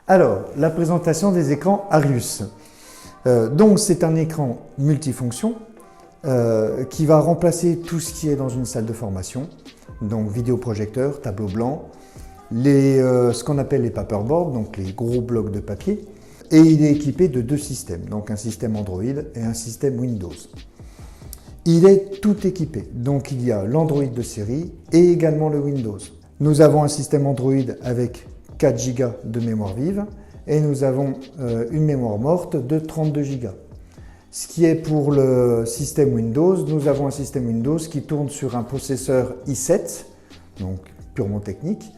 Alors, la présentation des écrans Arius. Donc, c'est un écran multifonction qui va remplacer tout ce qui est dans une salle de formation. Donc, vidéoprojecteur, tableau blanc, ce qu'on appelle les paperboards, donc les gros blocs de papier. Et il est équipé de deux systèmes, donc un système Android et un système Windows. Il est tout équipé, donc il y a l'Android de série et également le Windows. Nous avons un système Android avec 4 Go de mémoire vive et nous avons une mémoire morte de 32 Go. Ce qui est pour le système Windows, nous avons un système Windows qui tourne sur un processeur i7, donc purement technique,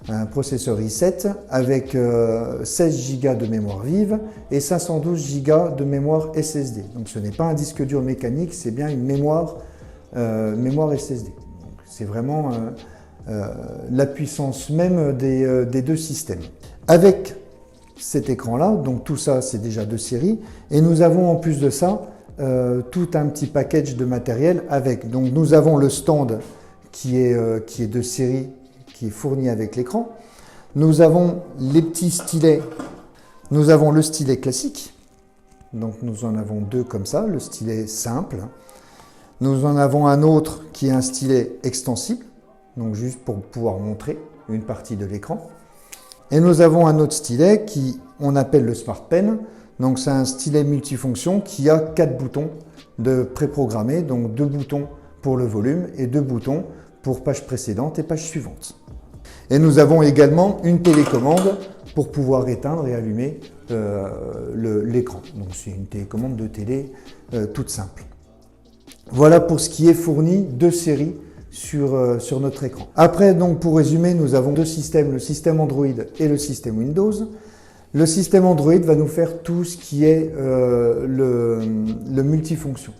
un processeur i7 avec 16 Go de mémoire vive et 512 Go de mémoire SSD. Donc ce n'est pas un disque dur mécanique, c'est bien une mémoire SSD. C'est vraiment la puissance même des deux systèmes. Avec cet écran-là, donc tout ça c'est déjà de série, et nous avons en plus de ça tout un petit package de matériel avec. Donc nous avons le stand qui est de série, qui est fourni avec l'écran. Nous avons les petits stylets. Nous avons le stylet classique. Donc nous en avons deux comme ça, le stylet simple. Nous en avons un autre qui est un stylet extensible, donc juste pour pouvoir montrer une partie de l'écran. Et nous avons un autre stylet on appelle le Smart Pen. Donc c'est un stylet multifonction qui a 4 boutons de préprogrammés, donc 2 boutons pour le volume et 2 boutons pour page précédente et page suivante. Et nous avons également une télécommande pour pouvoir éteindre et allumer l'écran. Donc c'est une télécommande de télé toute simple. Voilà pour ce qui est fourni de série sur notre écran. Après, donc pour résumer, nous avons deux systèmes, le système Android et le système Windows. Le système Android va nous faire tout ce qui est le multifonction.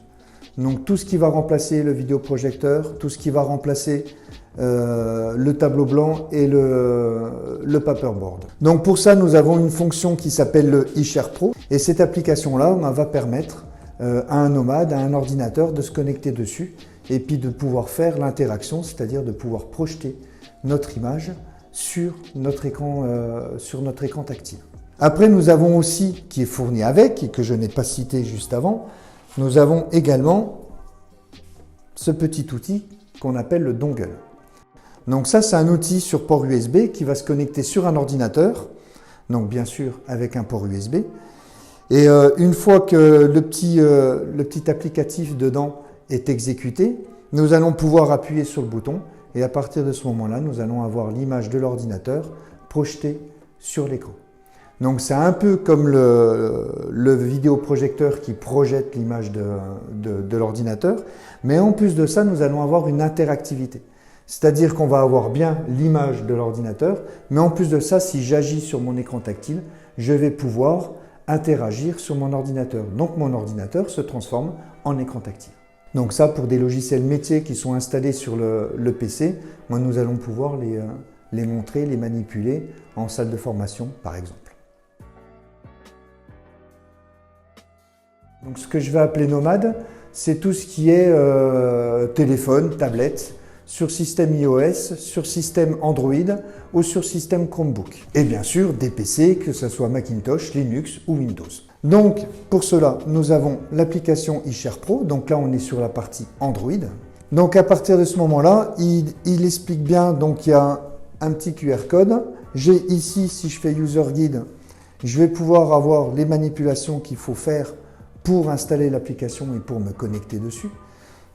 Donc tout ce qui va remplacer le vidéoprojecteur, tout ce qui va remplacer le tableau blanc et le paperboard. Donc pour ça, nous avons une fonction qui s'appelle le eShare Pro. Et cette application-là va permettre à un nomade, à un ordinateur de se connecter dessus et puis de pouvoir faire l'interaction, c'est-à-dire de pouvoir projeter notre image sur notre écran tactile. Après, nous avons aussi, qui est fourni avec, et que je n'ai pas cité juste avant, nous avons également ce petit outil qu'on appelle le dongle. Donc ça, c'est un outil sur port USB qui va se connecter sur un ordinateur, donc bien sûr avec un port USB. Et une fois que le petit applicatif dedans est exécuté, nous allons pouvoir appuyer sur le bouton et à partir de ce moment-là, nous allons avoir l'image de l'ordinateur projetée sur l'écran. Donc c'est un peu comme le vidéoprojecteur qui projette l'image de l'ordinateur, mais en plus de ça, nous allons avoir une interactivité. C'est-à-dire qu'on va avoir bien l'image de l'ordinateur, mais en plus de ça, si j'agis sur mon écran tactile, je vais pouvoir interagir sur mon ordinateur. Donc mon ordinateur se transforme en écran tactile. Donc ça, pour des logiciels métiers qui sont installés sur le PC, nous allons pouvoir les montrer, les manipuler en salle de formation, par exemple. Donc ce que je vais appeler nomade, c'est tout ce qui est téléphone, tablette, sur système iOS, sur système Android ou sur système Chromebook. Et bien sûr, des PC, que ce soit Macintosh, Linux ou Windows. Donc, pour cela, nous avons l'application eShare Pro. Donc là, on est sur la partie Android. Donc, à partir de ce moment-là, il explique bien, donc il y a un petit QR code. J'ai ici, si je fais User Guide, je vais pouvoir avoir les manipulations qu'il faut faire pour installer l'application et pour me connecter dessus.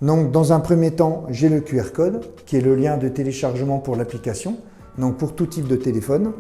Donc, dans un premier temps, j'ai le QR code, qui est le lien de téléchargement pour l'application, donc pour tout type de téléphone,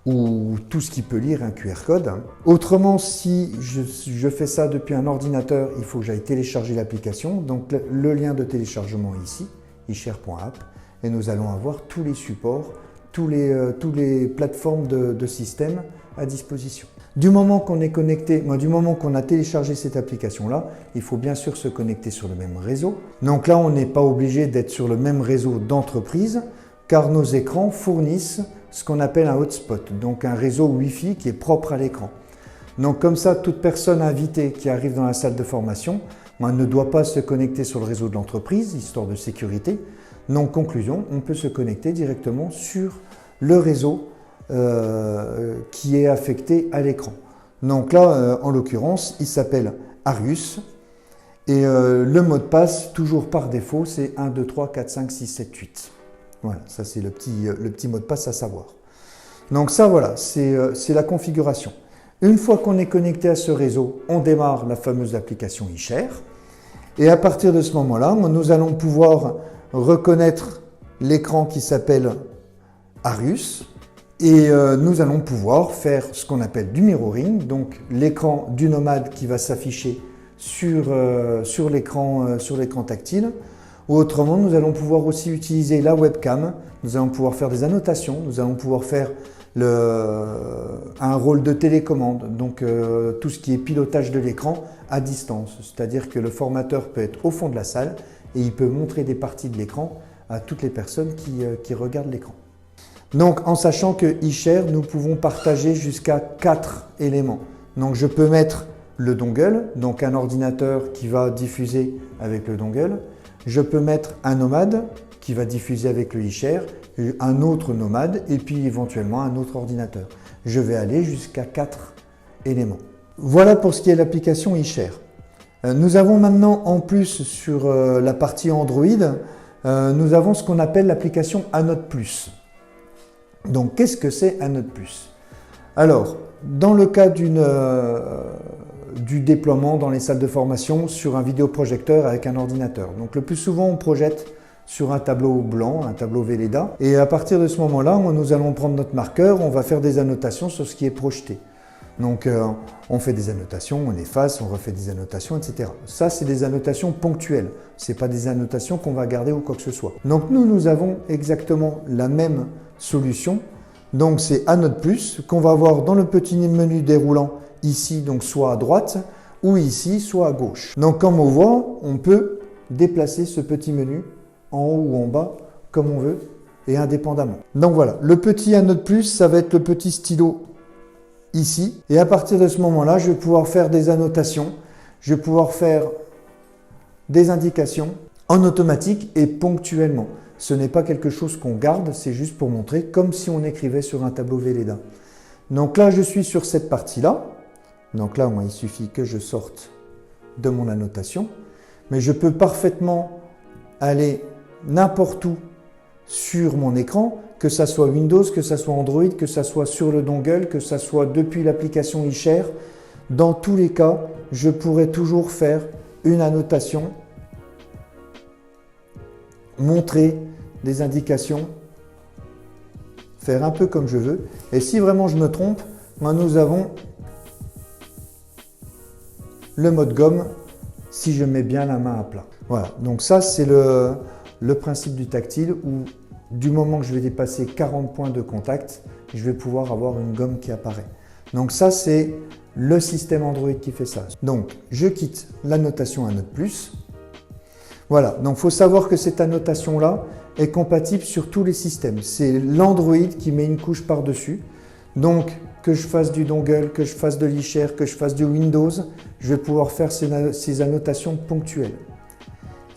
ou tout ce qui peut lire un QR code. Autrement, si je fais ça depuis un ordinateur, il faut que j'aille télécharger l'application. Donc, le lien de téléchargement est ici, eShare.app, et nous allons avoir tous les supports, tous les plateformes de système à disposition. Du moment qu'on est connecté, du moment qu'on a téléchargé cette application-là, il faut bien sûr se connecter sur le même réseau. Donc là, on n'est pas obligé d'être sur le même réseau d'entreprise, car nos écrans fournissent ce qu'on appelle un hotspot, donc un réseau Wi-Fi qui est propre à l'écran. Donc comme ça, toute personne invitée qui arrive dans la salle de formation ne doit pas se connecter sur le réseau de l'entreprise, histoire de sécurité. Donc conclusion, on peut se connecter directement sur le réseau qui est affecté à l'écran. Donc là, en l'occurrence, il s'appelle Arius. Et le mot de passe, toujours par défaut, c'est 1, 2, 3, 4, 5, 6, 7, 8. Voilà, ça c'est le petit mot de passe à savoir. Donc ça, voilà, c'est la configuration. Une fois qu'on est connecté à ce réseau, on démarre la fameuse application eShare. Et à partir de ce moment-là, nous allons pouvoir reconnaître l'écran qui s'appelle Arius. Et nous allons pouvoir faire ce qu'on appelle du mirroring, donc l'écran du nomade qui va s'afficher sur l'écran tactile. Ou autrement, nous allons pouvoir aussi utiliser la webcam, nous allons pouvoir faire des annotations, nous allons pouvoir faire un rôle de télécommande, donc tout ce qui est pilotage de l'écran à distance. C'est-à-dire que le formateur peut être au fond de la salle et il peut montrer des parties de l'écran à toutes les personnes qui regardent l'écran. Donc en sachant que eShare, nous pouvons partager jusqu'à 4 éléments. Donc je peux mettre le dongle, donc un ordinateur qui va diffuser avec le dongle. Je peux mettre un nomade qui va diffuser avec le eShare, un autre nomade et puis éventuellement un autre ordinateur. Je vais aller jusqu'à 4 éléments. Voilà pour ce qui est l'application eShare. Nous avons maintenant en plus sur la partie Android, nous avons ce qu'on appelle l'application Anode Plus. Donc qu'est-ce que c'est Anode Plus? Alors, dans le cas du déploiement dans les salles de formation sur un vidéoprojecteur avec un ordinateur. Donc le plus souvent on projette sur un tableau blanc, un tableau Velleda. Et à partir de ce moment-là, nous allons prendre notre marqueur, on va faire des annotations sur ce qui est projeté. Donc on fait des annotations, on efface, on refait des annotations, etc. Ça, c'est des annotations ponctuelles. Ce n'est pas des annotations qu'on va garder ou quoi que ce soit. Donc nous avons exactement la même solution. Donc c'est Anode Plus qu'on va voir dans le petit menu déroulant ici, donc soit à droite ou ici, soit à gauche. Donc comme on voit, on peut déplacer ce petit menu en haut ou en bas comme on veut et indépendamment. Donc voilà, le petit Anode Plus, ça va être le petit stylo ici. Et à partir de ce moment-là, je vais pouvoir faire des annotations, je vais pouvoir faire des indications en automatique et ponctuellement. Ce n'est pas quelque chose qu'on garde, c'est juste pour montrer comme si on écrivait sur un tableau Velleda. Donc là, je suis sur cette partie-là. Donc là, moi, il suffit que je sorte de mon annotation. Mais je peux parfaitement aller n'importe où sur mon écran, que ça soit Windows, que ça soit Android, que ça soit sur le dongle, que ça soit depuis l'application eShare. Dans tous les cas, je pourrais toujours faire une annotation, montrer des indications, faire un peu comme je veux. Et si vraiment je me trompe, nous avons le mode gomme si je mets bien la main à plat. Voilà, donc ça c'est le principe du tactile où du moment que je vais dépasser 40 points de contact, je vais pouvoir avoir une gomme qui apparaît. Donc ça c'est le système Android qui fait ça. Donc je quitte l'annotation Anode Plus. Voilà, donc il faut savoir que cette annotation-là est compatible sur tous les systèmes. C'est l'Android qui met une couche par-dessus. Donc, que je fasse du dongle, que je fasse de l'eShare, que je fasse du Windows, je vais pouvoir faire ces annotations ponctuelles.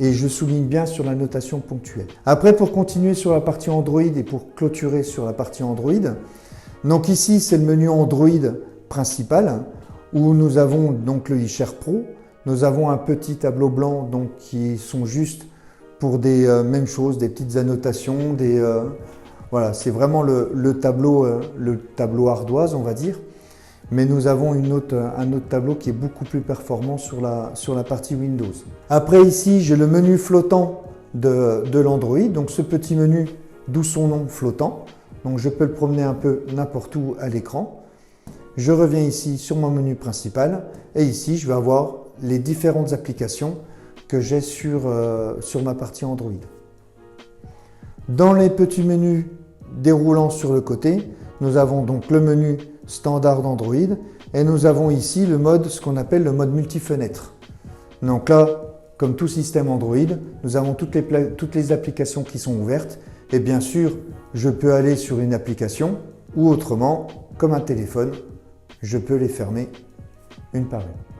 Et je souligne bien sur la notation ponctuelle. Après, pour continuer sur la partie Android et pour clôturer sur la partie Android, donc ici, c'est le menu Android principal où nous avons donc le eShare Pro. Nous avons un petit tableau blanc donc, qui sont juste pour des mêmes choses, des petites annotations, voilà, c'est vraiment le tableau ardoise, on va dire. Mais nous avons un autre tableau qui est beaucoup plus performant sur la partie Windows. Après ici, j'ai le menu flottant de l'Android, donc ce petit menu, d'où son nom flottant. Donc je peux le promener un peu n'importe où à l'écran. Je reviens ici sur mon menu principal et ici, je vais avoir les différentes applications que j'ai sur ma partie Android. Dans les petits menus déroulants sur le côté, nous avons donc le menu standard d'Android et nous avons ici le mode, ce qu'on appelle le mode multi-fenêtre. Donc là, comme tout système Android, nous avons toutes les applications qui sont ouvertes et bien sûr, je peux aller sur une application ou autrement, comme un téléphone, je peux les fermer une par une.